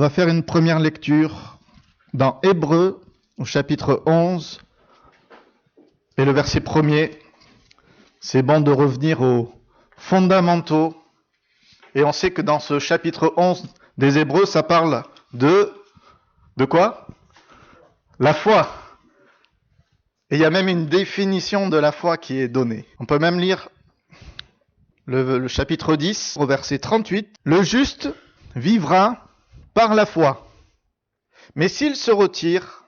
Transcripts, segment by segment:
va faire une première lecture dans Hébreux au chapitre 11 et le verset 1er. C'est bon de revenir aux fondamentaux. Et on sait que dans ce chapitre 11 des Hébreux, ça parle de quoi? La foi. Et il y a même une définition de la foi qui est donnée. On peut même lire le chapitre 10 au verset 38. Le juste vivra par la foi. Mais s'il se retire,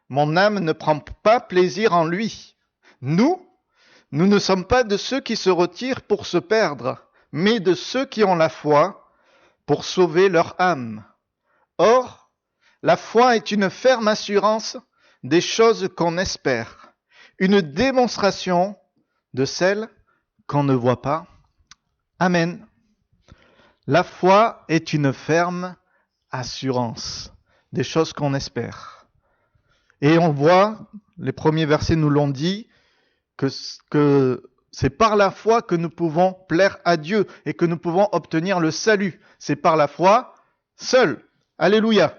mon âme ne prend pas plaisir en lui. Nous ne sommes pas de ceux qui se retirent pour se perdre, mais de ceux qui ont la foi pour sauver leur âme. Or, la foi est une ferme assurance des choses qu'on espère, une démonstration de celles qu'on ne voit pas. Amen. La foi est une ferme assurance des choses qu'on espère. Et on voit, les premiers versets nous l'ont dit, que c'est par la foi que nous pouvons plaire à Dieu et que nous pouvons obtenir le salut. C'est par la foi seul. Alléluia.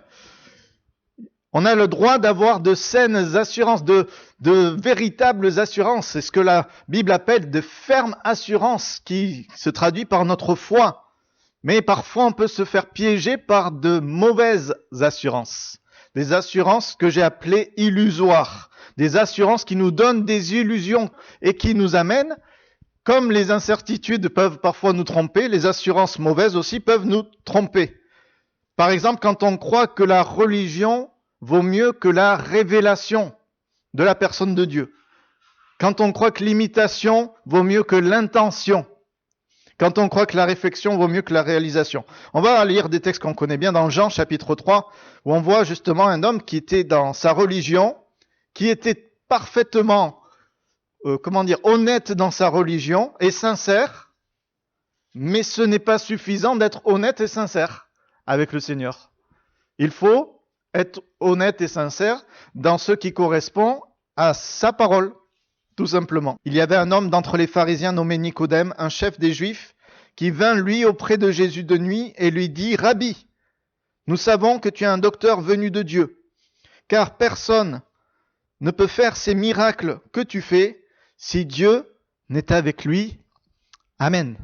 On a le droit d'avoir de saines assurances, de véritables assurances. C'est ce que la Bible appelle de fermes assurances qui se traduit par notre foi. Mais parfois on peut se faire piéger par de mauvaises assurances. Des assurances que j'ai appelées illusoires. Des assurances qui nous donnent des illusions et qui nous amènent, comme les incertitudes peuvent parfois nous tromper, les assurances mauvaises aussi peuvent nous tromper. Par exemple, quand on croit que la religion vaut mieux que la révélation de la personne de Dieu. Quand on croit que l'imitation vaut mieux que l'intention. Quand on croit que la réflexion vaut mieux que la réalisation. On va lire des textes qu'on connaît bien dans Jean chapitre 3, où on voit justement un homme qui était dans sa religion, qui était parfaitement, honnête dans sa religion et sincère, mais ce n'est pas suffisant d'être honnête et sincère avec le Seigneur. Il faut être honnête et sincère dans ce qui correspond à sa parole, tout simplement. Il y avait un homme d'entre les pharisiens nommé Nicodème, un chef des Juifs, qui vint lui auprès de Jésus de nuit et lui dit « Rabbi, nous savons que tu es un docteur venu de Dieu, car personne ne peut faire ces miracles que tu fais si Dieu n'est avec lui. Amen. »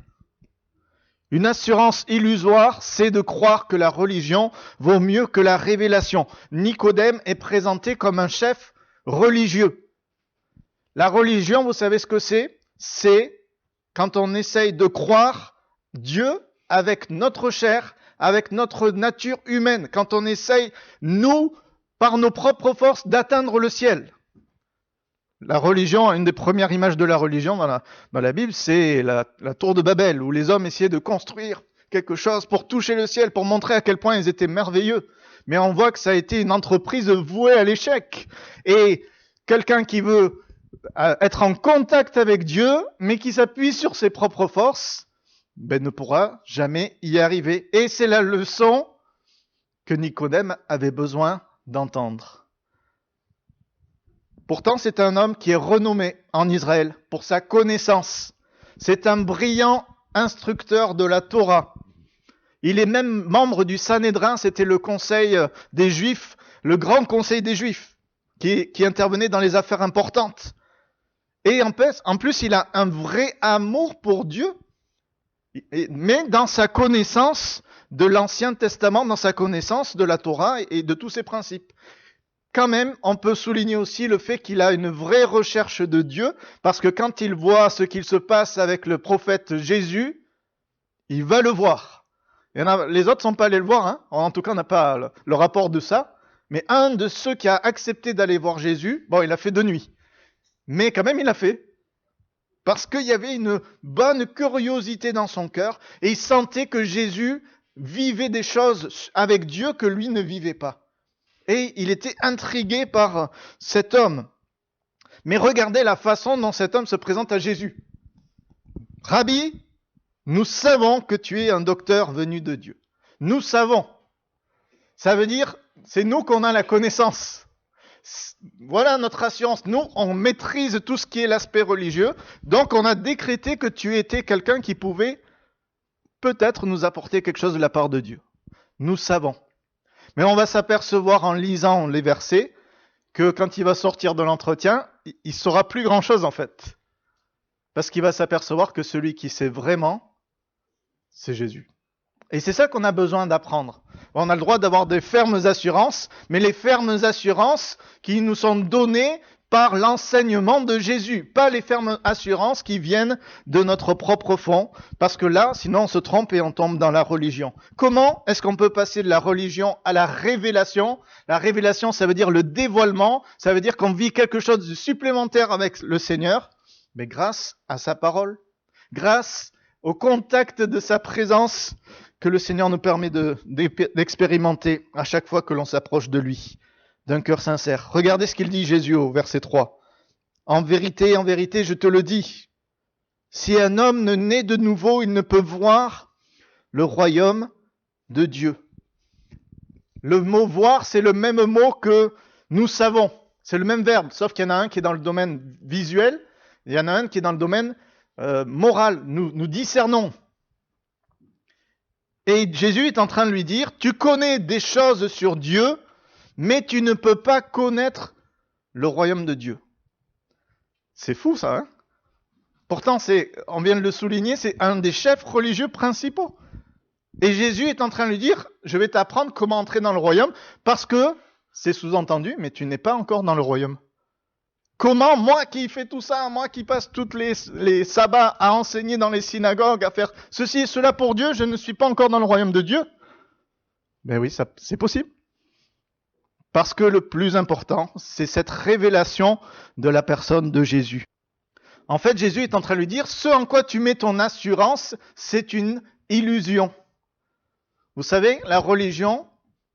Une assurance illusoire, c'est de croire que la religion vaut mieux que la révélation. Nicodème est présenté comme un chef religieux. La religion, vous savez ce que c'est? C'est quand on essaye de croire Dieu avec notre chair, avec notre nature humaine. Quand on essaye, nous, par nos propres forces, d'atteindre le ciel. La religion, une des premières images de la religion dans la Bible, c'est la tour de Babel, où les hommes essayaient de construire quelque chose pour toucher le ciel, pour montrer à quel point ils étaient merveilleux. Mais on voit que ça a été une entreprise vouée à l'échec. Et quelqu'un qui veut être en contact avec Dieu, mais qui s'appuie sur ses propres forces, ne pourra jamais y arriver. Et c'est la leçon que Nicodème avait besoin d'entendre. Pourtant, c'est un homme qui est renommé en Israël pour sa connaissance. C'est un brillant instructeur de la Torah. Il est même membre du Sanhédrin, c'était le conseil des Juifs, le grand conseil des Juifs, qui intervenait dans les affaires importantes. Et en plus, il a un vrai amour pour Dieu, mais dans sa connaissance de l'Ancien Testament, dans sa connaissance de la Torah et de tous ses principes. Quand même, on peut souligner aussi le fait qu'il a une vraie recherche de Dieu, parce que quand il voit ce qu'il se passe avec le prophète Jésus, il va le voir. Les autres ne sont pas allés le voir, hein. En tout cas, on n'a pas le rapport de ça, mais un de ceux qui a accepté d'aller voir Jésus, il a fait de nuit. Mais quand même, il l'a fait. Parce qu'il y avait une bonne curiosité dans son cœur, et il sentait que Jésus vivait des choses avec Dieu que lui ne vivait pas. Et il était intrigué par cet homme. Mais regardez la façon dont cet homme se présente à Jésus. « Rabbi, nous savons que tu es un docteur venu de Dieu. Nous savons. » Ça veut dire, c'est nous qu'on a la connaissance. Voilà notre assurance. Nous, on maîtrise tout ce qui est l'aspect religieux. Donc, on a décrété que tu étais quelqu'un qui pouvait peut-être nous apporter quelque chose de la part de Dieu. Nous savons. Mais on va s'apercevoir en lisant les versets que quand il va sortir de l'entretien, il saura plus grand-chose en fait. Parce qu'il va s'apercevoir que celui qui sait vraiment, c'est Jésus. Et c'est ça qu'on a besoin d'apprendre. On a le droit d'avoir des fermes assurances, mais les fermes assurances qui nous sont données par l'enseignement de Jésus, pas les fermes assurances qui viennent de notre propre fond, parce que là, sinon on se trompe et on tombe dans la religion. Comment est-ce qu'on peut passer de la religion à la révélation? La révélation, ça veut dire le dévoilement, ça veut dire qu'on vit quelque chose de supplémentaire avec le Seigneur, mais grâce à sa parole, grâce au contact de sa présence que le Seigneur nous permet d'expérimenter à chaque fois que l'on s'approche de lui, d'un cœur sincère. Regardez ce qu'il dit Jésus au verset 3. En vérité, je te le dis, si un homme ne naît de nouveau, il ne peut voir le royaume de Dieu. Le mot voir, c'est le même mot que nous savons. C'est le même verbe, sauf qu'il y en a un qui est dans le domaine visuel, il y en a un qui est dans le domaine moral. Nous discernons. Et Jésus est en train de lui dire, tu connais des choses sur Dieu, mais tu ne peux pas connaître le royaume de Dieu. C'est fou ça, hein? Pourtant, on vient de le souligner, c'est un des chefs religieux principaux. Et Jésus est en train de lui dire, je vais t'apprendre comment entrer dans le royaume, parce que, c'est sous-entendu, mais tu n'es pas encore dans le royaume. Comment, moi qui fais tout ça, moi qui passe tous les sabbats à enseigner dans les synagogues, à faire ceci et cela pour Dieu, je ne suis pas encore dans le royaume de Dieu? Ben oui, c'est possible. Parce que le plus important, c'est cette révélation de la personne de Jésus. En fait, Jésus est en train de lui dire, ce en quoi tu mets ton assurance, c'est une illusion. Vous savez, la religion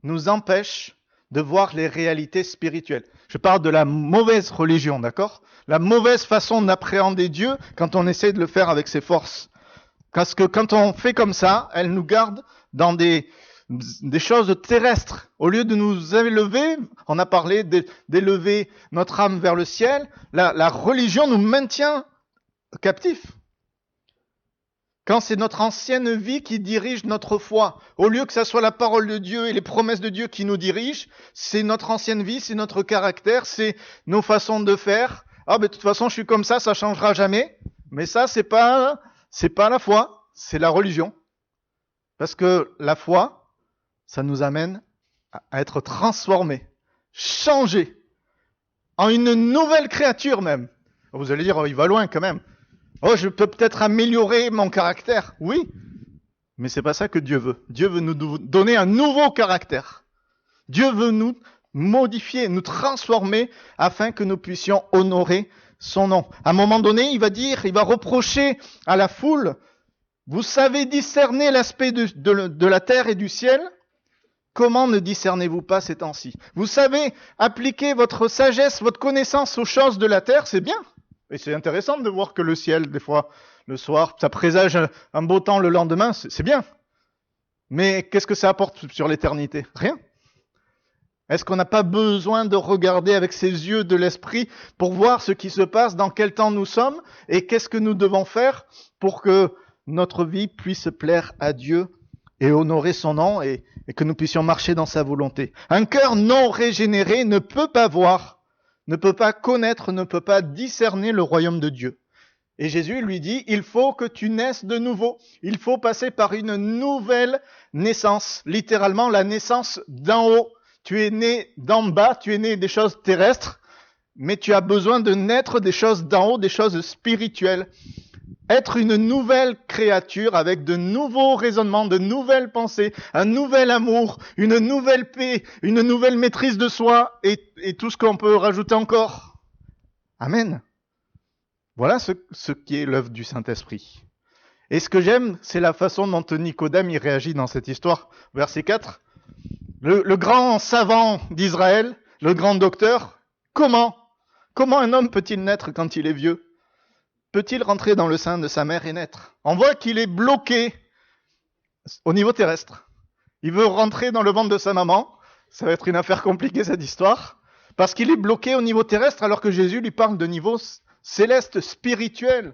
nous empêche de voir les réalités spirituelles. Je parle de la mauvaise religion, d'accord? La mauvaise façon d'appréhender Dieu quand on essaie de le faire avec ses forces. Parce que quand on fait comme ça, elle nous garde dans des choses terrestres. Au lieu de nous élever, on a parlé d'élever notre âme vers le ciel, la religion nous maintient captifs. Quand c'est notre ancienne vie qui dirige notre foi, au lieu que ça soit la parole de Dieu et les promesses de Dieu qui nous dirigent, c'est notre ancienne vie, c'est notre caractère, c'est nos façons de faire. Ah, ben de toute façon, je suis comme ça changera jamais. Mais ça, c'est pas la foi, c'est la religion. Parce que la foi, ça nous amène à être transformés, changés, en une nouvelle créature même. Vous allez dire, oh, il va loin quand même. Oh, je peux peut-être améliorer mon caractère. Oui, mais c'est pas ça que Dieu veut. Dieu veut nous donner un nouveau caractère. Dieu veut nous modifier, nous transformer afin que nous puissions honorer son nom. À un moment donné, il va reprocher à la foule, vous savez discerner l'aspect de la terre et du ciel? Comment ne discernez-vous pas ces temps-ci? Vous savez appliquer votre sagesse, votre connaissance aux choses de la terre, c'est bien. Et c'est intéressant de voir que le ciel, des fois, le soir, ça présage un beau temps le lendemain, c'est bien. Mais qu'est-ce que ça apporte sur l'éternité? Rien. Est-ce qu'on n'a pas besoin de regarder avec ses yeux de l'esprit pour voir ce qui se passe, dans quel temps nous sommes, et qu'est-ce que nous devons faire pour que notre vie puisse plaire à Dieu et honorer son nom et que nous puissions marcher dans sa volonté? Un cœur non régénéré ne peut pas voir, ne peut pas connaître, ne peut pas discerner le royaume de Dieu. Et Jésus lui dit, il faut que tu naisses de nouveau. Il faut passer par une nouvelle naissance. Littéralement, la naissance d'en haut. Tu es né d'en bas, tu es né des choses terrestres, mais tu as besoin de naître des choses d'en haut, des choses spirituelles. Être une nouvelle créature avec de nouveaux raisonnements, de nouvelles pensées, un nouvel amour, une nouvelle paix, une nouvelle maîtrise de soi et tout ce qu'on peut rajouter encore. Amen. Voilà ce qui est l'œuvre du Saint-Esprit. Et ce que j'aime, c'est la façon dont Nicodème y réagit dans cette histoire. Verset 4. Le grand savant d'Israël, le grand docteur, comment un homme peut-il naître quand il est vieux? Peut-il rentrer dans le sein de sa mère et naître? On voit qu'il est bloqué au niveau terrestre. Il veut rentrer dans le ventre de sa maman. Ça va être une affaire compliquée cette histoire. Parce qu'il est bloqué au niveau terrestre alors que Jésus lui parle de niveau céleste, spirituel.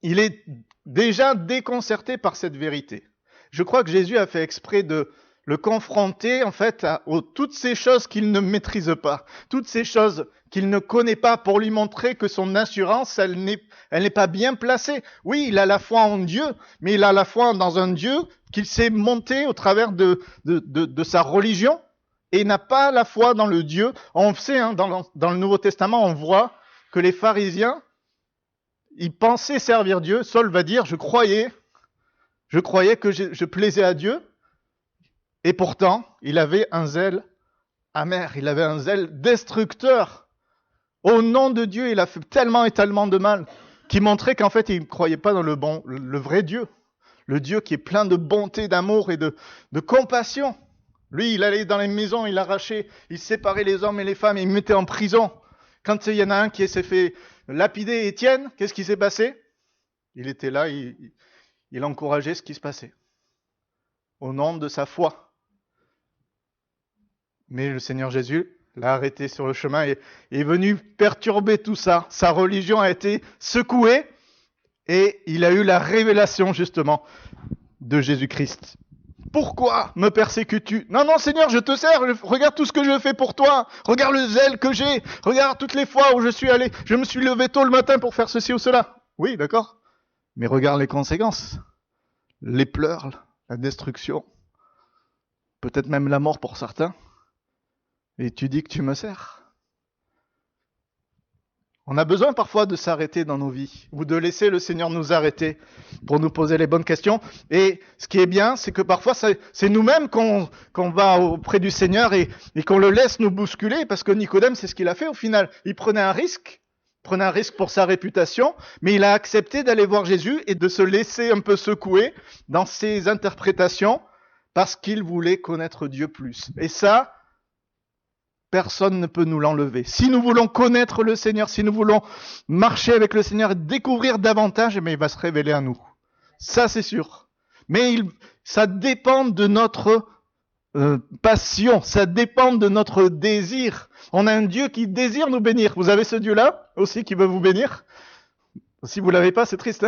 Il est déjà déconcerté par cette vérité. Je crois que Jésus a fait exprès de le confronter en fait à toutes ces choses qu'il ne maîtrise pas, toutes ces choses qu'il ne connaît pas, pour lui montrer que son assurance, elle n'est pas bien placée. Oui, il a la foi en Dieu, mais il a la foi dans un Dieu qu'il s'est monté au travers de sa religion, et il n'a pas la foi dans le Dieu. On sait, hein, dans le Nouveau Testament, on voit que les pharisiens, ils pensaient servir Dieu. Saul va dire, je croyais que je plaisais à Dieu, et pourtant, il avait un zèle amer, il avait un zèle destructeur. Au nom de Dieu, il a fait tellement et tellement de mal, qui montrait qu'en fait, il ne croyait pas dans le vrai Dieu. Le Dieu qui est plein de bonté, d'amour et de compassion. Lui, il allait dans les maisons, il arrachait, il séparait les hommes et les femmes, et il mettait en prison. Quand il y en a un qui s'est fait lapider Étienne, qu'est-ce qui s'est passé? Il était là, il encourageait ce qui se passait, au nom de sa foi. Mais le Seigneur Jésus l'a arrêté sur le chemin et est venu perturber tout ça. Sa religion a été secouée et il a eu la révélation justement de Jésus-Christ. Pourquoi me persécutes-tu? Non, non, Seigneur, je te sers. Regarde tout ce que je fais pour toi. Regarde le zèle que j'ai. Regarde toutes les fois où je suis allé. Je me suis levé tôt le matin pour faire ceci ou cela. Oui, d'accord. Mais regarde les conséquences. Les pleurs, la destruction. Peut-être même la mort pour certains. Et tu dis que tu me sers. On a besoin parfois de s'arrêter dans nos vies, ou de laisser le Seigneur nous arrêter pour nous poser les bonnes questions. Et ce qui est bien, c'est que parfois c'est nous-mêmes qu'on va auprès du Seigneur et qu'on le laisse nous bousculer, parce que Nicodème, c'est ce qu'il a fait au final. Il prenait un risque pour sa réputation, mais il a accepté d'aller voir Jésus et de se laisser un peu secouer dans ses interprétations, parce qu'il voulait connaître Dieu plus. Et ça, personne ne peut nous l'enlever. Si nous voulons connaître le Seigneur, si nous voulons marcher avec le Seigneur et découvrir davantage, il va se révéler à nous. Ça, c'est sûr. Mais ça dépend de notre passion, ça dépend de notre désir. On a un Dieu qui désire nous bénir. Vous avez ce Dieu-là aussi qui veut vous bénir? Si vous l'avez pas, c'est triste.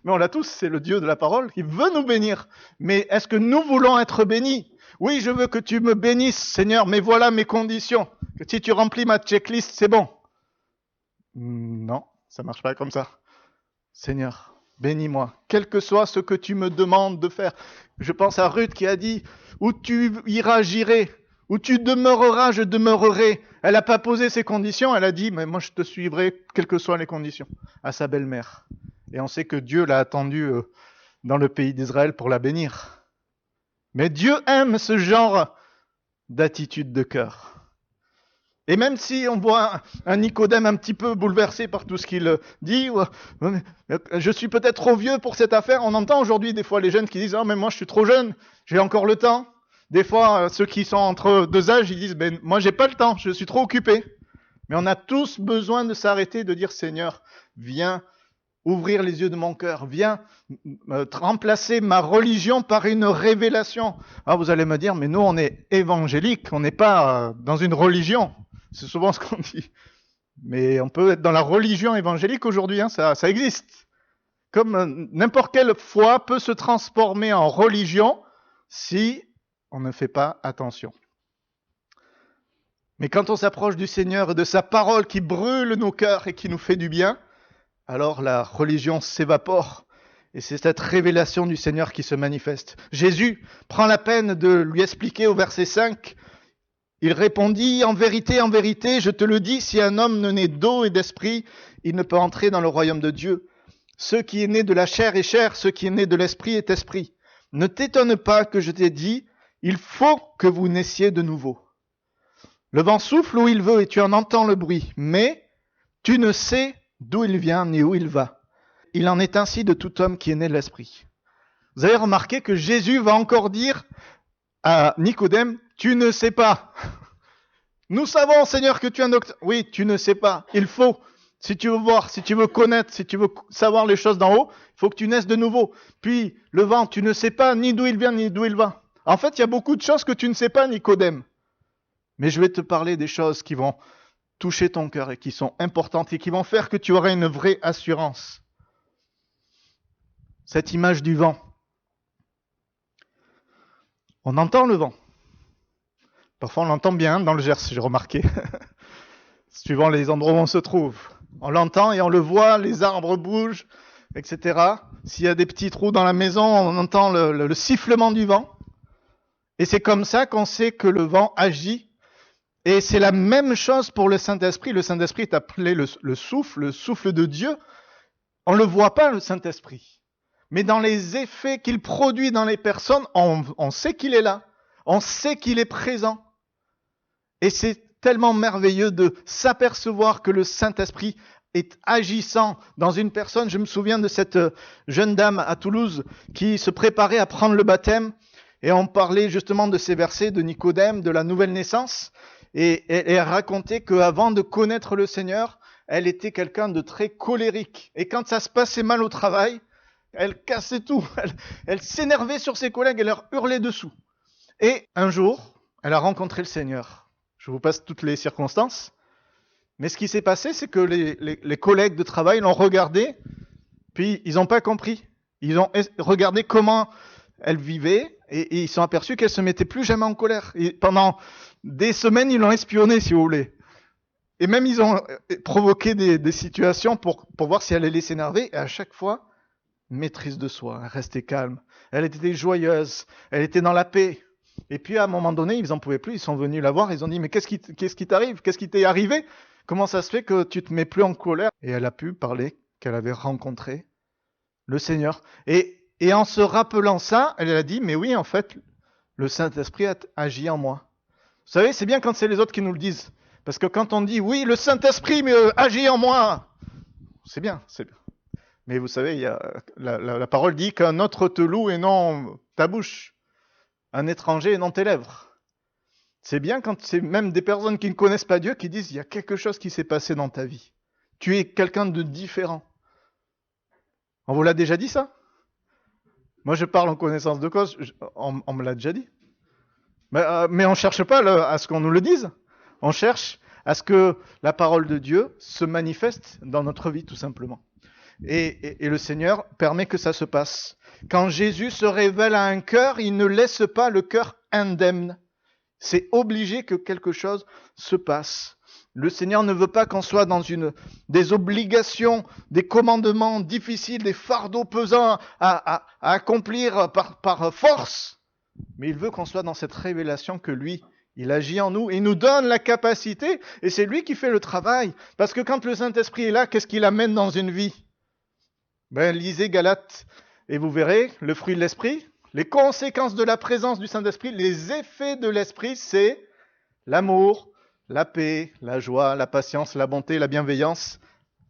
Mais on l'a tous, c'est le Dieu de la parole qui veut nous bénir. Mais est-ce que nous voulons être bénis? Oui, je veux que tu me bénisses, Seigneur, mais voilà mes conditions. Que si tu remplis ma checklist, c'est bon. Non, ça marche pas comme ça. Seigneur, bénis-moi, quel que soit ce que tu me demandes de faire. Je pense à Ruth qui a dit, où tu iras, j'irai. Où tu demeureras, je demeurerai. Elle n'a pas posé ses conditions, elle a dit, mais moi je te suivrai, quelles que soient les conditions, à sa belle-mère. Et on sait que Dieu l'a attendue dans le pays d'Israël pour la bénir. Mais Dieu aime ce genre d'attitude de cœur. Et même si on voit un Nicodème un petit peu bouleversé par tout ce qu'il dit, je suis peut-être trop vieux pour cette affaire. On entend aujourd'hui des fois les jeunes qui disent « Ah, mais moi je suis trop jeune, j'ai encore le temps ». Des fois, ceux qui sont entre deux âges, ils disent « Moi j'ai pas le temps, je suis trop occupé ». Mais on a tous besoin de s'arrêter, de dire « Seigneur, viens ouvrir les yeux de mon cœur, viens remplacer ma religion par une révélation. » Ah, vous allez me dire, mais nous on est évangéliques, on n'est pas dans une religion. C'est souvent ce qu'on dit. Mais on peut être dans la religion évangélique aujourd'hui, hein, ça existe. Comme n'importe quelle foi peut se transformer en religion si on ne fait pas attention. Mais quand on s'approche du Seigneur et de sa parole qui brûle nos cœurs et qui nous fait du bien, alors la religion s'évapore. Et c'est cette révélation du Seigneur qui se manifeste. Jésus prend la peine de lui expliquer au verset 5. Il répondit, en vérité, je te le dis, si un homme ne naît d'eau et d'esprit, il ne peut entrer dans le royaume de Dieu. Ce qui est né de la chair est chair, ce qui est né de l'esprit est esprit. Ne t'étonne pas que je t'ai dit, il faut que vous naissiez de nouveau. Le vent souffle où il veut et tu en entends le bruit, mais tu ne sais d'où il vient ni où il va. Il en est ainsi de tout homme qui est né de l'esprit. Vous avez remarqué que Jésus va encore dire à Nicodème, tu ne sais pas. Nous savons, Seigneur, que tu es un docteur. Oui, tu ne sais pas. Il faut, si tu veux voir, si tu veux connaître, si tu veux savoir les choses d'en haut, il faut que tu naisses de nouveau. Puis, le vent, tu ne sais pas ni d'où il vient, ni d'où il va. En fait, il y a beaucoup de choses que tu ne sais pas, Nicodème. Mais je vais te parler des choses qui vont toucher ton cœur et qui sont importantes et qui vont faire que tu auras une vraie assurance. Cette image du vent. On entend le vent. Parfois on l'entend bien dans le Gers, j'ai remarqué, suivant les endroits où on se trouve. On l'entend et on le voit, les arbres bougent, etc. S'il y a des petits trous dans la maison, on entend le sifflement du vent. Et c'est comme ça qu'on sait que le vent agit. Et c'est la même chose pour le Saint-Esprit. Le Saint-Esprit est appelé le souffle de Dieu. On ne le voit pas, le Saint-Esprit. Mais dans les effets qu'il produit dans les personnes, on sait qu'il est là. On sait qu'il est présent. Et c'est tellement merveilleux de s'apercevoir que le Saint-Esprit est agissant dans une personne. Je me souviens de cette jeune dame à Toulouse qui se préparait à prendre le baptême. Et on parlait justement de ces versets de Nicodème, de la nouvelle naissance. Et elle racontait qu'avant de connaître le Seigneur, elle était quelqu'un de très colérique. Et quand ça se passait mal au travail, elle cassait tout. Elle s'énervait sur ses collègues, elle leur hurlait dessous. Et un jour, elle a rencontré le Seigneur. Je vous passe toutes les circonstances. Mais ce qui s'est passé, c'est que les collègues de travail l'ont regardé, puis ils n'ont pas compris. Ils ont regardé comment elle vivait, et ils sont aperçus qu'elle se mettait plus jamais en colère. Et pendant des semaines, ils l'ont espionnée, si vous voulez. Et même, ils ont provoqué des situations pour voir si elle allait s'énerver. Et à chaque fois, maîtrise de soi, elle restait calme. Elle était joyeuse, elle était dans la paix. Et puis, à un moment donné, ils n'en pouvaient plus, ils sont venus la voir, ils ont dit, mais qu'est-ce qui t'arrive? Qu'est-ce qui t'est arrivé? Comment ça se fait que tu te mets plus en colère? Et elle a pu parler qu'elle avait rencontré le Seigneur. Et en se rappelant ça, elle a dit, mais oui, en fait, le Saint-Esprit a agi en moi. Vous savez, c'est bien quand c'est les autres qui nous le disent. Parce que quand on dit, oui, le Saint-Esprit agit en moi, c'est bien, c'est bien. Mais vous savez, la parole dit qu'un autre te loue et non ta bouche. Un étranger et non tes lèvres. C'est bien quand c'est même des personnes qui ne connaissent pas Dieu qui disent, il y a quelque chose qui s'est passé dans ta vie. Tu es quelqu'un de différent. On vous l'a déjà dit ça? Moi, je parle en connaissance de cause, on me l'a déjà dit. Mais on ne cherche pas à ce qu'on nous le dise. On cherche à ce que la parole de Dieu se manifeste dans notre vie, tout simplement. Et le Seigneur permet que ça se passe. Quand Jésus se révèle à un cœur, il ne laisse pas le cœur indemne. C'est obligé que quelque chose se passe. Le Seigneur ne veut pas qu'on soit dans des obligations, des commandements difficiles, des fardeaux pesants à accomplir par force. Mais il veut qu'on soit dans cette révélation que lui, il agit en nous, il nous donne la capacité et c'est lui qui fait le travail. Parce que quand le Saint-Esprit est là, qu'est-ce qu'il amène dans une vie? Lisez Galates et vous verrez le fruit de l'Esprit. Les conséquences de la présence du Saint-Esprit, les effets de l'Esprit, c'est l'amour, la paix, la joie, la patience, la bonté, la bienveillance,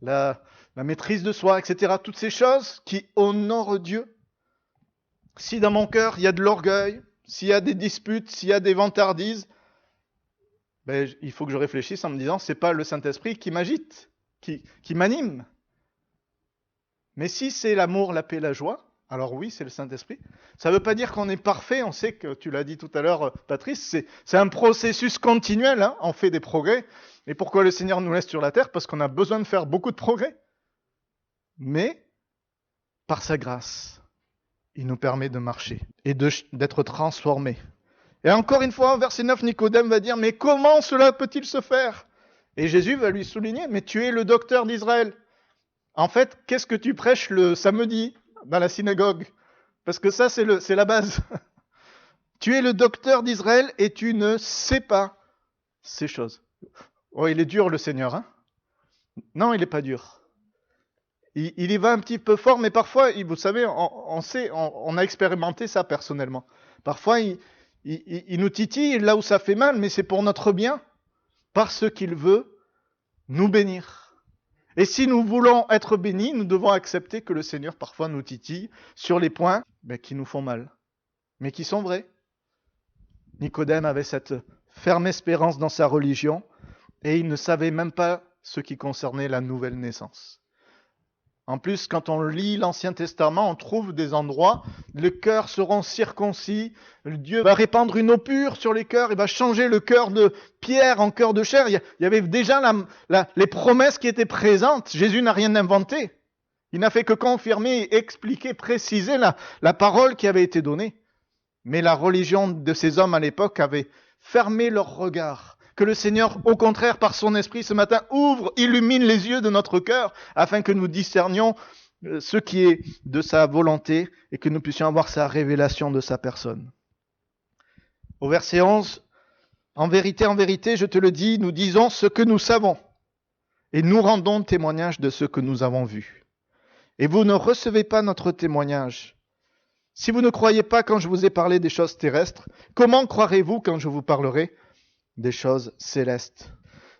la maîtrise de soi, etc. Toutes ces choses qui honorent Dieu. Si dans mon cœur, il y a de l'orgueil, s'il y a des disputes, s'il y a des vantardises, il faut que je réfléchisse en me disant, c'est pas le Saint-Esprit qui m'agite, qui m'anime. Mais si c'est l'amour, la paix, la joie, alors oui, c'est le Saint-Esprit. Ça ne veut pas dire qu'on est parfait, on sait que, tu l'as dit tout à l'heure, Patrice, c'est un processus continuel, hein, on fait des progrès. Et pourquoi le Seigneur nous laisse sur la terre? Parce qu'on a besoin de faire beaucoup de progrès. Mais, par sa grâce, il nous permet de marcher et d'être transformés. Et encore une fois, verset 9, Nicodème va dire, mais comment cela peut-il se faire? Et Jésus va lui souligner, mais tu es le docteur d'Israël. En fait, qu'est-ce que tu prêches le samedi dans la synagogue? Parce que ça, c'est la base. Tu es le docteur d'Israël et tu ne sais pas ces choses. Oh, il est dur le Seigneur, hein? Non, il n'est pas dur. Il y va un petit peu fort, mais parfois, vous savez, on a expérimenté ça personnellement. Parfois, il nous titille là où ça fait mal, mais c'est pour notre bien, parce qu'il veut nous bénir. Et si nous voulons être bénis, nous devons accepter que le Seigneur parfois nous titille sur les points qui nous font mal, mais qui sont vrais. Nicodème avait cette ferme espérance dans sa religion, et il ne savait même pas ce qui concernait la nouvelle naissance. En plus, quand on lit l'Ancien Testament, on trouve des endroits, les cœurs seront circoncis, Dieu va répandre une eau pure sur les cœurs, il va changer le cœur de pierre en cœur de chair. Il y avait déjà les promesses qui étaient présentes. Jésus n'a rien inventé. Il n'a fait que confirmer, expliquer, préciser la parole qui avait été donnée. Mais la religion de ces hommes à l'époque avait fermé leur regard. Que le Seigneur, au contraire, par son esprit, ce matin, ouvre, illumine les yeux de notre cœur, afin que nous discernions ce qui est de sa volonté et que nous puissions avoir sa révélation de sa personne. Au verset 11, en vérité, je te le dis, nous disons ce que nous savons et nous rendons témoignage de ce que nous avons vu. Et vous ne recevez pas notre témoignage. Si vous ne croyez pas quand je vous ai parlé des choses terrestres, comment croirez-vous quand je vous parlerai des choses célestes?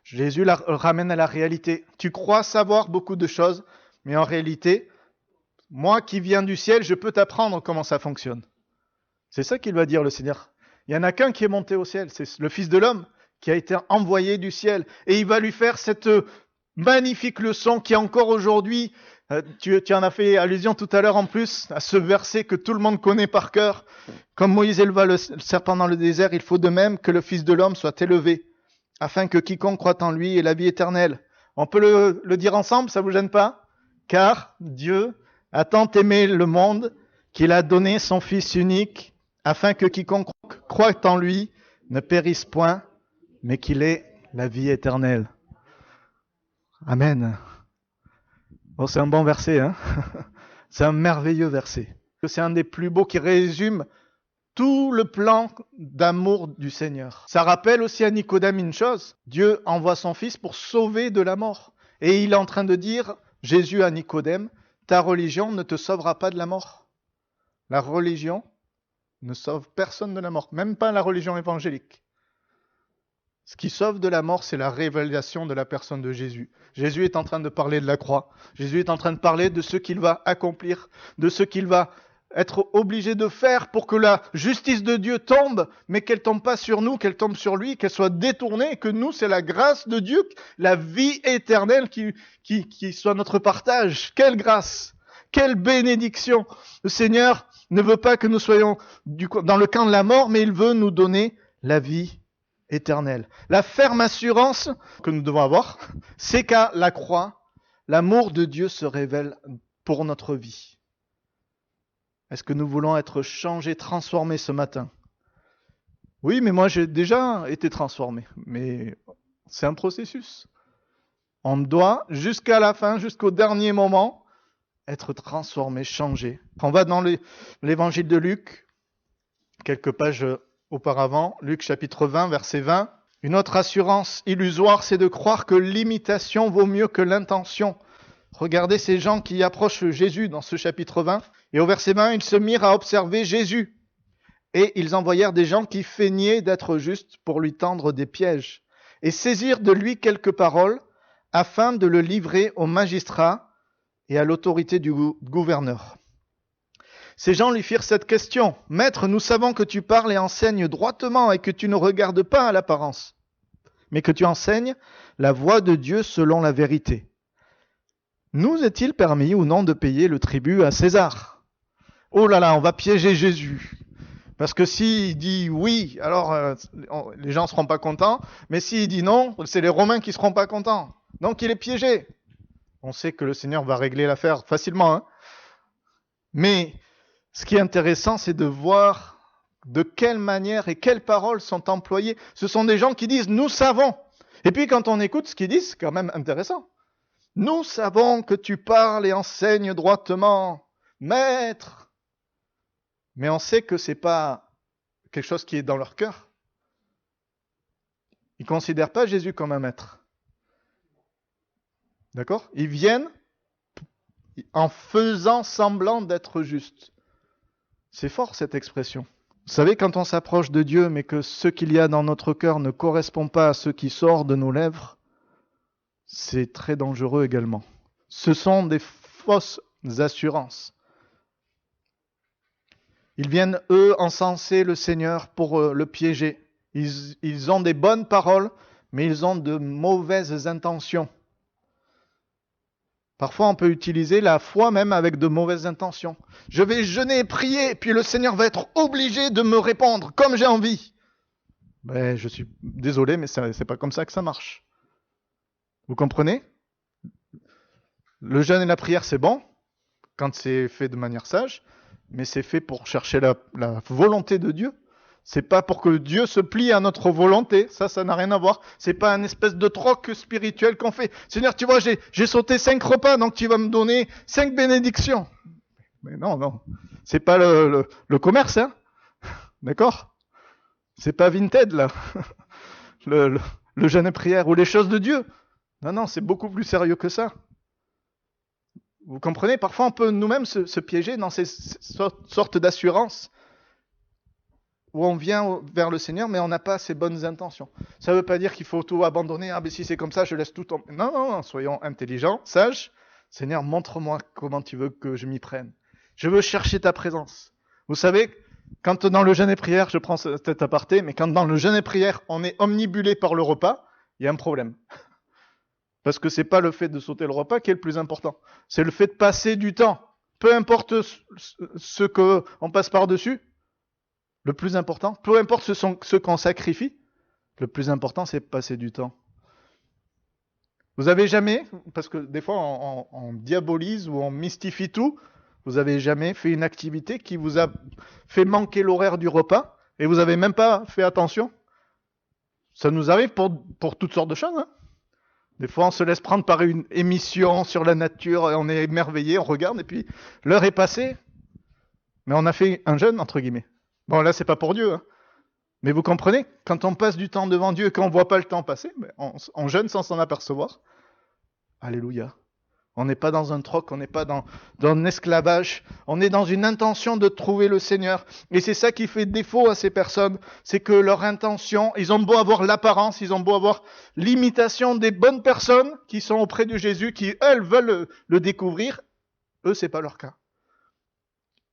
Jésus la ramène à la réalité. Tu crois savoir beaucoup de choses, mais en réalité, moi qui viens du ciel, je peux t'apprendre comment ça fonctionne. C'est ça qu'il va dire le Seigneur. Il n'y en a qu'un qui est monté au ciel, c'est le Fils de l'homme qui a été envoyé du ciel. Et il va lui faire cette magnifique leçon qui encore aujourd'hui, tu en as fait allusion tout à l'heure en plus, à ce verset que tout le monde connaît par cœur. Comme Moïse éleva le serpent dans le désert, il faut de même que le Fils de l'homme soit élevé, afin que quiconque croit en lui ait la vie éternelle. On peut le dire ensemble, ça vous gêne pas? Car Dieu a tant aimé le monde qu'il a donné son Fils unique, afin que quiconque croit en lui ne périsse point, mais qu'il ait la vie éternelle. Amen. Bon, c'est un bon verset, hein? C'est un merveilleux verset. C'est un des plus beaux qui résume tout le plan d'amour du Seigneur. Ça rappelle aussi à Nicodème une chose. Dieu envoie son Fils pour sauver de la mort. Et il est en train de dire, Jésus à Nicodème, ta religion ne te sauvera pas de la mort. La religion ne sauve personne de la mort, même pas la religion évangélique. Ce qui sauve de la mort, c'est la révélation de la personne de Jésus. Jésus est en train de parler de la croix. Jésus est en train de parler de ce qu'il va accomplir, de ce qu'il va être obligé de faire pour que la justice de Dieu tombe, mais qu'elle tombe pas sur nous, qu'elle tombe sur lui, qu'elle soit détournée, et que nous, c'est la grâce de Dieu, la vie éternelle qui soit notre partage. Quelle grâce! Quelle bénédiction! Le Seigneur ne veut pas que nous soyons dans le camp de la mort, mais il veut nous donner la vie éternelle. La ferme assurance que nous devons avoir, c'est qu'à la croix, l'amour de Dieu se révèle pour notre vie. Est-ce que nous voulons être changés, transformés ce matin? Oui, mais moi j'ai déjà été transformé. Mais c'est un processus. On doit, jusqu'à la fin, jusqu'au dernier moment, être transformé, changé. On va dans l'évangile de Luc, quelques pages auparavant, Luc chapitre 20, verset 20. Une autre assurance illusoire, c'est de croire que l'imitation vaut mieux que l'intention. Regardez ces gens qui approchent Jésus dans ce chapitre 20. Et au verset 20, ils se mirent à observer Jésus. Et ils envoyèrent des gens qui feignaient d'être justes pour lui tendre des pièges. Et saisirent de lui quelques paroles afin de le livrer aux magistrats et à l'autorité du gouverneur. Ces gens lui firent cette question. « Maître, nous savons que tu parles et enseignes droitement et que tu ne regardes pas à l'apparence, mais que tu enseignes la voie de Dieu selon la vérité. Nous est-il permis ou non de payer le tribut à César ?» Oh là là, on va piéger Jésus. Parce que s'il dit oui, alors les gens ne seront pas contents. Mais s'il dit non, c'est les Romains qui ne seront pas contents. Donc il est piégé. On sait que le Seigneur va régler l'affaire facilement. Hein. Mais ce qui est intéressant, c'est de voir de quelle manière et quelles paroles sont employées. Ce sont des gens qui disent « nous savons ». Et puis quand on écoute ce qu'ils disent, c'est quand même intéressant. « Nous savons que tu parles et enseignes droitement, maître ». Mais on sait que ce n'est pas quelque chose qui est dans leur cœur. Ils ne considèrent pas Jésus comme un maître. D'accord? Ils viennent en faisant semblant d'être justes. C'est fort cette expression. Vous savez, quand on s'approche de Dieu, mais que ce qu'il y a dans notre cœur ne correspond pas à ce qui sort de nos lèvres, c'est très dangereux également. Ce sont des fausses assurances. Ils viennent, eux, encenser le Seigneur pour le piéger. Ils ont des bonnes paroles, mais ils ont de mauvaises intentions. Parfois, on peut utiliser la foi même avec de mauvaises intentions. Je vais jeûner et prier, puis le Seigneur va être obligé de me répondre comme j'ai envie. Ben, je suis désolé, mais c'est pas comme ça que ça marche. Vous comprenez? Le jeûne et la prière, c'est bon, quand c'est fait de manière sage. mais c'est fait pour chercher la volonté de Dieu. C'est pas pour que Dieu se plie à notre volonté. Ça n'a rien à voir. C'est pas un espèce de troc spirituel qu'on fait. Seigneur, tu vois, j'ai sauté 5 repas, donc tu vas me donner 5 bénédictions. Mais non. C'est pas le commerce, hein. D'accord? C'est pas Vinted, là. Le jeûne et prière ou les choses de Dieu. Non, c'est beaucoup plus sérieux que ça. Vous comprenez? Parfois, on peut nous-mêmes se piéger dans ces sortes d'assurances où on vient vers le Seigneur, mais on n'a pas ses bonnes intentions. Ça ne veut pas dire qu'il faut tout abandonner. Ah, mais si c'est comme ça, je laisse tout tomber. Non, soyons intelligents, sages. Seigneur, montre-moi comment tu veux que je m'y prenne. Je veux chercher ta présence. Vous savez, quand dans le jeûne et prière, je prends cet aparté, mais quand dans le jeûne et prière, on est omnibulé par le repas, il y a un problème. Parce que c'est pas le fait de sauter le repas qui est le plus important. C'est le fait de passer du temps. Peu importe ce qu'on passe par-dessus, le plus important, peu importe ce qu'on sacrifie, le plus important, c'est de passer du temps. Vous avez jamais, parce que des fois on diabolise ou on mystifie tout, vous avez jamais fait une activité qui vous a fait manquer l'horaire du repas et vous avez même pas fait attention? Ça nous arrive pour toutes sortes de choses, hein. Des fois, on se laisse prendre par une émission sur la nature, et on est émerveillé, on regarde, et puis l'heure est passée, mais on a fait un jeûne, entre guillemets. Bon, là, c'est pas pour Dieu, hein. Mais vous comprenez, quand on passe du temps devant Dieu et qu'on voit pas le temps passer, on jeûne sans s'en apercevoir. Alléluia. On n'est pas dans un troc, on n'est pas dans un esclavage, on est dans une intention de trouver le Seigneur. Et c'est ça qui fait défaut à ces personnes, c'est que leur intention, ils ont beau avoir l'apparence, ils ont beau avoir l'imitation des bonnes personnes qui sont auprès de Jésus, qui elles veulent le découvrir, eux c'est pas leur cas.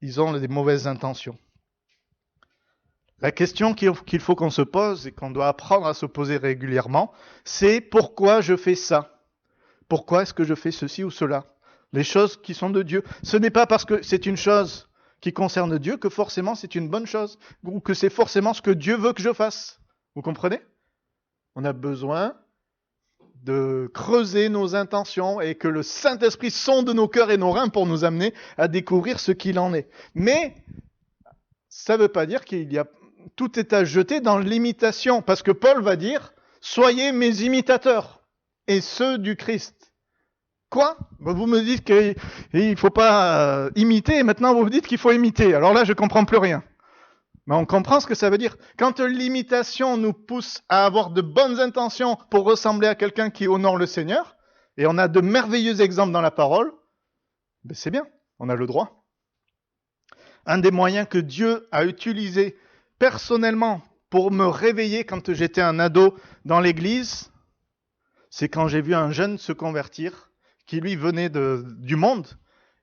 Ils ont des mauvaises intentions. La question qu'il faut qu'on se pose et qu'on doit apprendre à se poser régulièrement, c'est pourquoi je fais ça ? Pourquoi est-ce que je fais ceci ou cela? Les choses qui sont de Dieu. Ce n'est pas parce que c'est une chose qui concerne Dieu que forcément c'est une bonne chose, ou que c'est forcément ce que Dieu veut que je fasse. Vous comprenez? On a besoin de creuser nos intentions et que le Saint-Esprit sonde nos cœurs et nos reins pour nous amener à découvrir ce qu'il en est. Mais ça ne veut pas dire qu'il y a tout est à jeter dans l'imitation, parce que Paul va dire « Soyez mes imitateurs » et ceux du Christ. Quoi? Vous me dites qu'il ne faut pas imiter, et maintenant vous me dites qu'il faut imiter. Alors là, je ne comprends plus rien. Mais on comprend ce que ça veut dire. Quand l'imitation nous pousse à avoir de bonnes intentions pour ressembler à quelqu'un qui honore le Seigneur, et on a de merveilleux exemples dans la parole, ben c'est bien, on a le droit. Un des moyens que Dieu a utilisé personnellement pour me réveiller quand j'étais un ado dans l'église, c'est quand j'ai vu un jeune se convertir, qui lui venait du monde,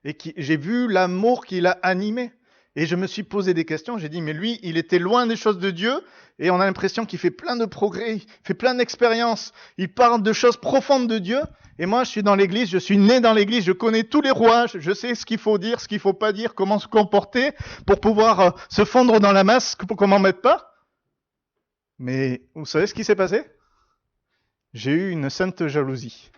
et j'ai vu l'amour qui l'a animé. Et je me suis posé des questions, j'ai dit, mais lui, il était loin des choses de Dieu, et on a l'impression qu'il fait plein de progrès, il fait plein d'expériences, il parle de choses profondes de Dieu, et moi je suis dans l'église, je suis né dans l'église, je connais tous les rouages, je sais ce qu'il faut dire, ce qu'il faut pas dire, comment se comporter, pour pouvoir se fondre dans la masse, comment mettre pas. Mais vous savez ce qui s'est passé? J'ai eu une sainte jalousie.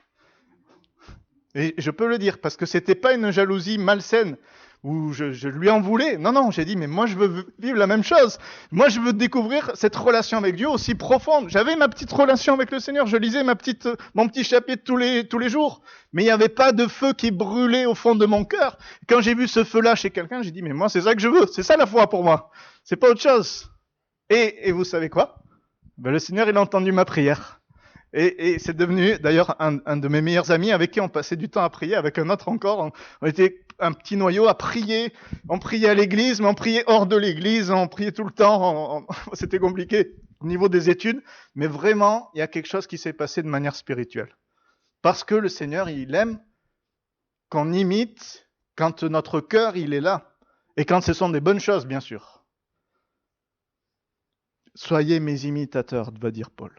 Et je peux le dire, parce que c'était pas une jalousie malsaine, où je lui en voulais. Non, j'ai dit, mais moi je veux vivre la même chose. Moi je veux découvrir cette relation avec Dieu aussi profonde. J'avais ma petite relation avec le Seigneur, je lisais mon petit chapitre tous les jours, mais il n'y avait pas de feu qui brûlait au fond de mon cœur. Quand j'ai vu ce feu-là chez quelqu'un, j'ai dit, mais moi c'est ça que je veux, c'est ça la foi pour moi, c'est pas autre chose. Et vous savez quoi? Le Seigneur il a entendu ma prière. Et c'est devenu d'ailleurs un de mes meilleurs amis avec qui on passait du temps à prier, avec un autre encore. On était un petit noyau à prier. On priait à l'église, mais on priait hors de l'église, on priait tout le temps. C'était compliqué au niveau des études. Mais vraiment, il y a quelque chose qui s'est passé de manière spirituelle. Parce que le Seigneur, il aime qu'on imite quand notre cœur, il est là. Et quand ce sont des bonnes choses, bien sûr. Soyez mes imitateurs, va dire Paul.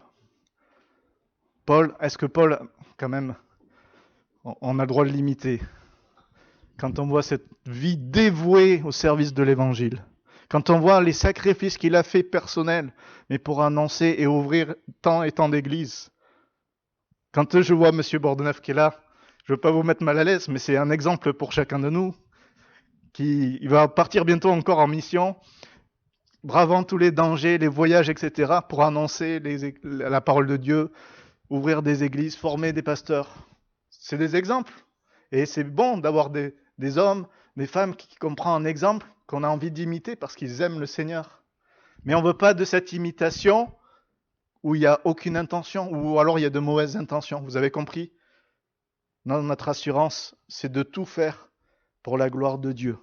Est-ce que Paul, quand même, on a le droit de l'imiter? Quand on voit cette vie dévouée au service de l'évangile, quand on voit les sacrifices qu'il a fait personnels, mais pour annoncer et ouvrir tant et tant d'églises. Quand je vois M. Bordenave qui est là, je ne veux pas vous mettre mal à l'aise, mais c'est un exemple pour chacun de nous. il va partir bientôt encore en mission, bravant tous les dangers, les voyages, etc., pour annoncer la parole de Dieu, ouvrir des églises, former des pasteurs. C'est des exemples. Et c'est bon d'avoir des hommes, des femmes qui comprennent un exemple qu'on a envie d'imiter parce qu'ils aiment le Seigneur. Mais on ne veut pas de cette imitation où il n'y a aucune intention, ou alors il y a de mauvaises intentions. Vous avez compris? Non, notre assurance, c'est de tout faire pour la gloire de Dieu.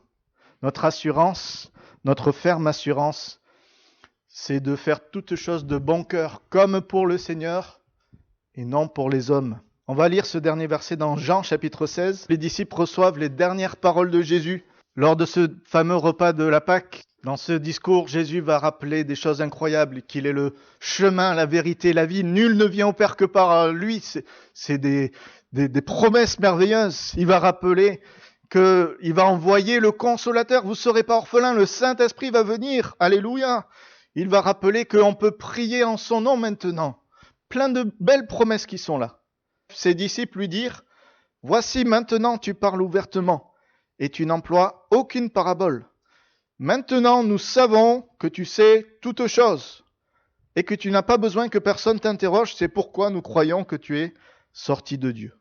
Notre assurance, notre ferme assurance, c'est de faire toutes choses de bon cœur, comme pour le Seigneur et non pour les hommes. On va lire ce dernier verset dans Jean chapitre 16. Les disciples reçoivent les dernières paroles de Jésus lors de ce fameux repas de la Pâque. Dans ce discours, Jésus va rappeler des choses incroyables, qu'il est le chemin, la vérité, la vie. Nul ne vient au Père que par lui. C'est des promesses merveilleuses. Il va rappeler qu'il va envoyer le Consolateur. Vous ne serez pas orphelins, le Saint-Esprit va venir. Alléluia. Il va rappeler qu'on peut prier en son nom maintenant. Plein de belles promesses qui sont là. Ses disciples lui dirent, « Voici maintenant tu parles ouvertement et tu n'emploies aucune parabole. Maintenant nous savons que tu sais toutes choses et que tu n'as pas besoin que personne t'interroge. C'est pourquoi nous croyons que tu es sorti de Dieu. »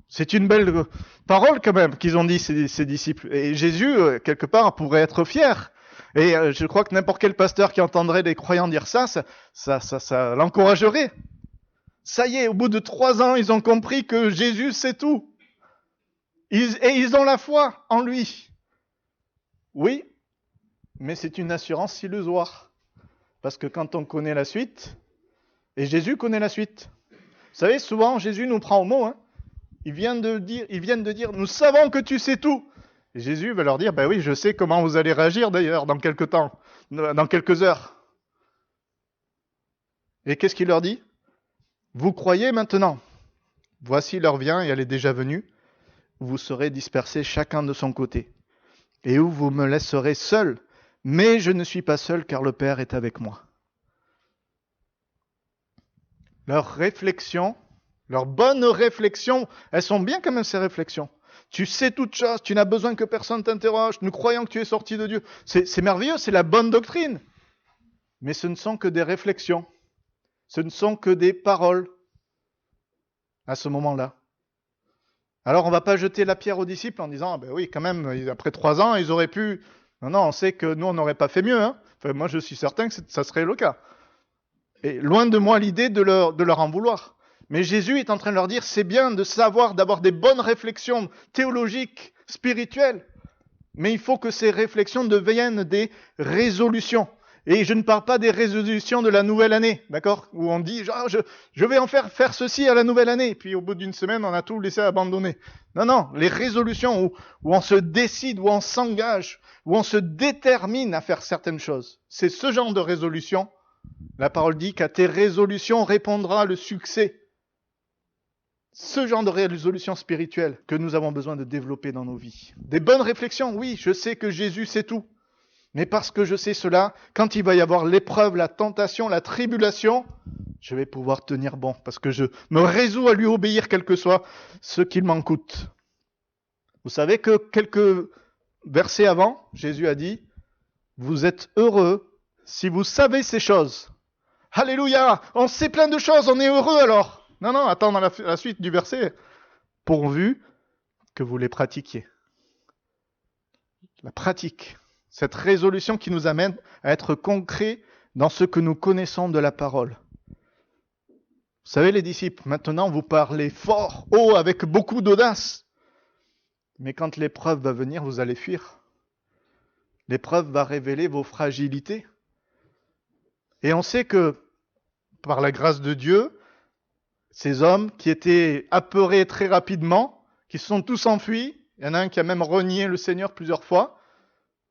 C'est une belle parole quand même qu'ils ont dit ces disciples. Et Jésus, quelque part, pourrait être fier. Et je crois que n'importe quel pasteur qui entendrait des croyants dire ça l'encouragerait. Ça y est, au bout de 3 ans, ils ont compris que Jésus sait tout. Et ils ont la foi en lui. Oui, mais c'est une assurance illusoire. Parce que quand on connaît la suite, et Jésus connaît la suite. Vous savez, souvent, Jésus nous prend au mot. Ils viennent de dire, nous savons que tu sais tout. Et Jésus va leur dire, ben oui, je sais comment vous allez réagir d'ailleurs dans quelques temps, dans quelques heures. Et qu'est-ce qu'il leur dit ? Vous croyez maintenant ? Voici l'heure vient, et elle est déjà venue, où vous serez dispersés chacun de son côté, et où vous me laisserez seul. Mais je ne suis pas seul, car le Père est avec moi. Leurs réflexions, leurs bonnes réflexions, elles sont bien quand même ces réflexions. Tu sais toutes choses, tu n'as besoin que personne t'interroge, nous croyons que tu es sorti de Dieu. C'est merveilleux, c'est la bonne doctrine. Mais ce ne sont que des réflexions. Ce ne sont que des paroles à ce moment-là. Alors on ne va pas jeter la pierre aux disciples en disant, ben oui, quand même, après 3 ans, ils auraient pu... Non, on sait que nous, on n'aurait pas fait mieux. Enfin, moi, je suis certain que ça serait le cas. Et loin de moi l'idée de leur en vouloir. Mais Jésus est en train de leur dire, c'est bien de savoir, d'avoir des bonnes réflexions théologiques, spirituelles. Mais il faut que ces réflexions deviennent des résolutions. Et je ne parle pas des résolutions de la nouvelle année, d'accord ? Où on dit, genre, je vais en faire ceci à la nouvelle année. Puis au bout d'une semaine, on a tout laissé abandonner. Non, les résolutions où on se décide, où on s'engage, où on se détermine à faire certaines choses. C'est ce genre de résolution. La parole dit qu'à tes résolutions répondra le succès. Ce genre de résolution spirituelle que nous avons besoin de développer dans nos vies. Des bonnes réflexions, oui, je sais que Jésus sait tout. Mais parce que je sais cela, quand il va y avoir l'épreuve, la tentation, la tribulation, je vais pouvoir tenir bon. Parce que je me résous à lui obéir, quel que soit ce qu'il m'en coûte. Vous savez que quelques versets avant, Jésus a dit, vous êtes heureux si vous savez ces choses. Alléluia, on sait plein de choses, on est heureux alors. Non, attends dans la suite du verset. Pourvu que vous les pratiquiez. La pratique. Cette résolution qui nous amène à être concrets dans ce que nous connaissons de la parole. Vous savez les disciples, maintenant vous parlez fort, haut, avec beaucoup d'audace. Mais quand l'épreuve va venir, vous allez fuir. L'épreuve va révéler vos fragilités. Et on sait que, par la grâce de Dieu, ces hommes qui étaient apeurés très rapidement, qui se sont tous enfuis, il y en a un qui a même renié le Seigneur plusieurs fois,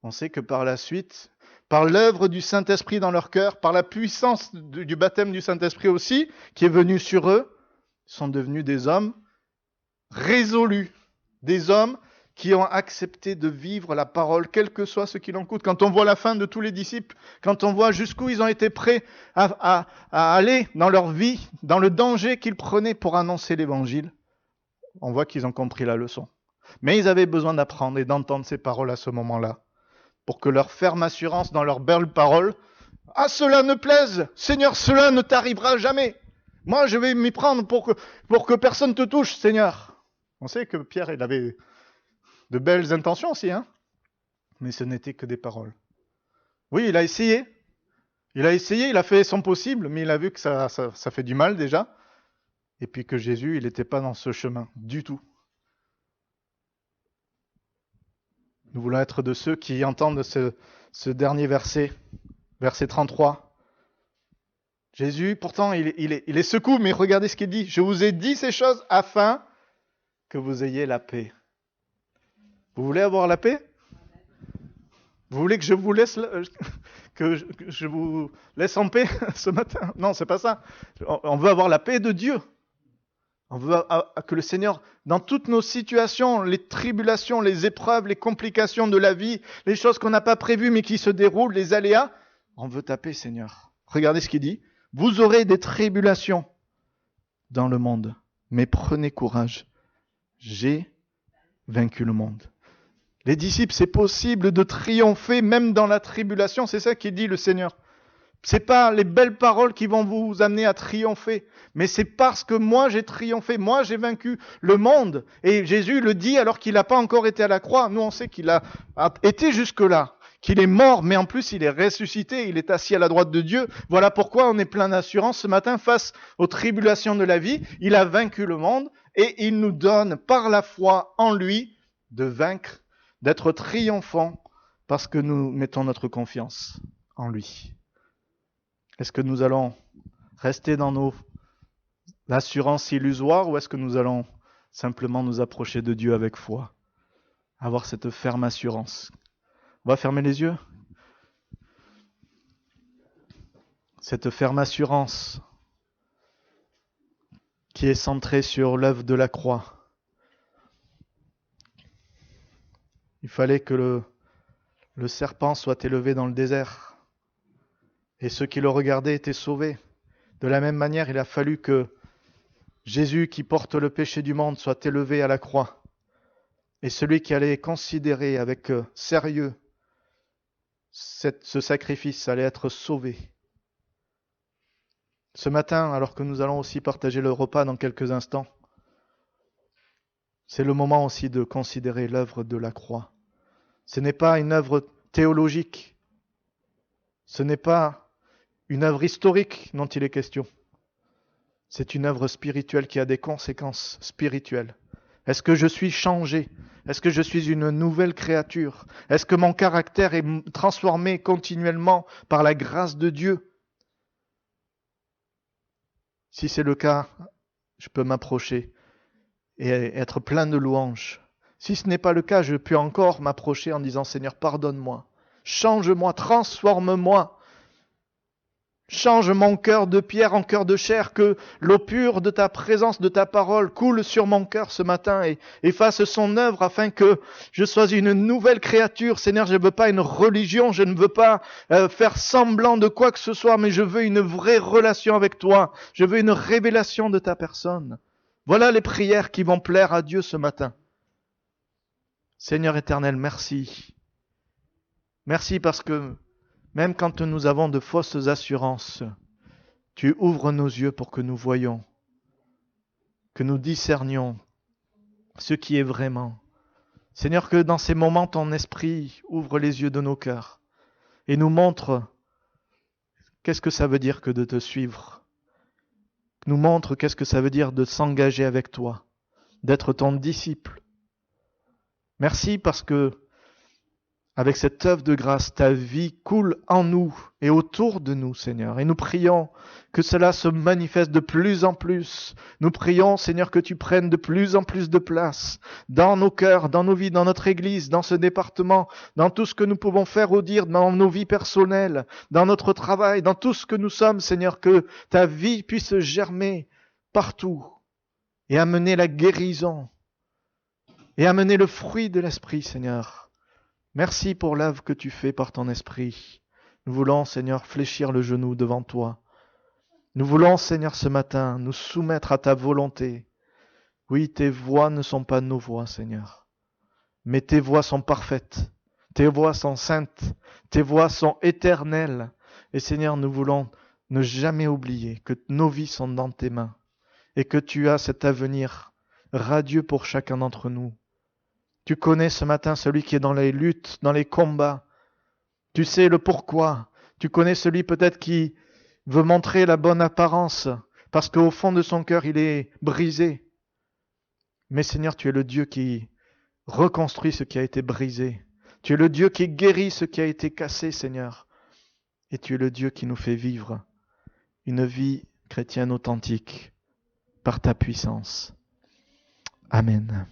on sait que par la suite, par l'œuvre du Saint-Esprit dans leur cœur, par la puissance du baptême du Saint-Esprit aussi, qui est venu sur eux, ils sont devenus des hommes résolus, des hommes qui ont accepté de vivre la parole, quel que soit ce qu'il en coûte. Quand on voit la fin de tous les disciples, quand on voit jusqu'où ils ont été prêts à aller dans leur vie, dans le danger qu'ils prenaient pour annoncer l'Évangile, on voit qu'ils ont compris la leçon. Mais ils avaient besoin d'apprendre et d'entendre ces paroles à ce moment-là, pour que leur ferme assurance dans leurs belles paroles, « Ah, cela ne plaise, Seigneur, cela ne t'arrivera jamais. Moi, je vais m'y prendre pour que personne te touche, Seigneur. » On sait que Pierre, il avait de belles intentions aussi, hein, mais ce n'était que des paroles. Oui, il a essayé, il a fait son possible, mais il a vu que ça fait du mal déjà, et puis que Jésus, il n'était pas dans ce chemin du tout. Nous voulons être de ceux qui entendent ce dernier verset, verset 33. Jésus, pourtant, il est secoue, mais regardez ce qu'il dit. « Je vous ai dit ces choses afin que vous ayez la paix. » Vous voulez avoir la paix ? Vous voulez que je vous laisse en paix ce matin ? Non, c'est pas ça. On veut avoir la paix de Dieu. On veut que le Seigneur, dans toutes nos situations, les tribulations, les épreuves, les complications de la vie, les choses qu'on n'a pas prévues mais qui se déroulent, les aléas, on veut ta paix, Seigneur. Regardez ce qu'il dit. « Vous aurez des tribulations dans le monde, mais prenez courage. J'ai vaincu le monde. » Les disciples, c'est possible de triompher même dans la tribulation, c'est ça qu'il dit le Seigneur. C'est pas les belles paroles qui vont vous amener à triompher, mais c'est parce que moi j'ai triomphé, moi j'ai vaincu le monde. Et Jésus le dit alors qu'il n'a pas encore été à la croix. Nous on sait qu'il a été jusque-là, qu'il est mort, mais en plus il est ressuscité, il est assis à la droite de Dieu. Voilà pourquoi on est plein d'assurance ce matin face aux tribulations de la vie. Il a vaincu le monde et il nous donne par la foi en lui de vaincre, d'être triomphants parce que nous mettons notre confiance en lui. Est-ce que nous allons rester dans nos assurances illusoires ou est-ce que nous allons simplement nous approcher de Dieu avec foi, avoir cette ferme assurance? On va fermer les yeux. Cette ferme assurance qui est centrée sur l'œuvre de la croix. Il fallait que le serpent soit élevé dans le désert. Et ceux qui le regardaient étaient sauvés. De la même manière, il a fallu que Jésus, qui porte le péché du monde, soit élevé à la croix. Et celui qui allait considérer avec sérieux ce sacrifice allait être sauvé. Ce matin, alors que nous allons aussi partager le repas dans quelques instants, c'est le moment aussi de considérer l'œuvre de la croix. Ce n'est pas une œuvre théologique. Ce n'est pas une œuvre historique dont il est question. C'est une œuvre spirituelle qui a des conséquences spirituelles. Est-ce que je suis changé ? Est-ce que je suis une nouvelle créature ? Est-ce que mon caractère est transformé continuellement par la grâce de Dieu ? Si c'est le cas, je peux m'approcher et être plein de louanges. Si ce n'est pas le cas, je peux encore m'approcher en disant « Seigneur, pardonne-moi, change-moi, transforme-moi. Change mon cœur de pierre en cœur de chair, que l'eau pure de ta présence, de ta parole coule sur mon cœur ce matin et fasse son œuvre afin que je sois une nouvelle créature. Seigneur, je ne veux pas une religion, je ne veux pas faire semblant de quoi que ce soit, mais je veux une vraie relation avec toi. Je veux une révélation de ta personne. Voilà les prières qui vont plaire à Dieu ce matin. Seigneur éternel, merci. Merci parce que même quand nous avons de fausses assurances, tu ouvres nos yeux pour que nous voyions, que nous discernions ce qui est vraiment. Seigneur, que dans ces moments, ton esprit ouvre les yeux de nos cœurs et nous montre qu'est-ce que ça veut dire que de te suivre. Nous montre qu'est-ce que ça veut dire de s'engager avec toi, d'être ton disciple. Merci parce que avec cette œuvre de grâce, ta vie coule en nous et autour de nous, Seigneur. Et nous prions que cela se manifeste de plus en plus. Nous prions, Seigneur, que tu prennes de plus en plus de place dans nos cœurs, dans nos vies, dans notre Église, dans ce département, dans tout ce que nous pouvons faire ou dire, dans nos vies personnelles, dans notre travail, dans tout ce que nous sommes, Seigneur, que ta vie puisse germer partout et amener la guérison et amener le fruit de l'Esprit, Seigneur. Merci pour l'œuvre que tu fais par ton esprit. Nous voulons, Seigneur, fléchir le genou devant toi. Nous voulons, Seigneur, ce matin, nous soumettre à ta volonté. Oui, tes voies ne sont pas nos voies, Seigneur. mais tes voies sont parfaites, tes voies sont saintes, tes voies sont éternelles. Et Seigneur, nous voulons ne jamais oublier que nos vies sont dans tes mains et que tu as cet avenir radieux pour chacun d'entre nous. Tu connais ce matin celui qui est dans les luttes, dans les combats. Tu sais le pourquoi. Tu connais celui peut-être qui veut montrer la bonne apparence parce qu'au fond de son cœur, il est brisé. Mais Seigneur, tu es le Dieu qui reconstruit ce qui a été brisé. Tu es le Dieu qui guérit ce qui a été cassé, Seigneur. Et tu es le Dieu qui nous fait vivre une vie chrétienne authentique par ta puissance. Amen.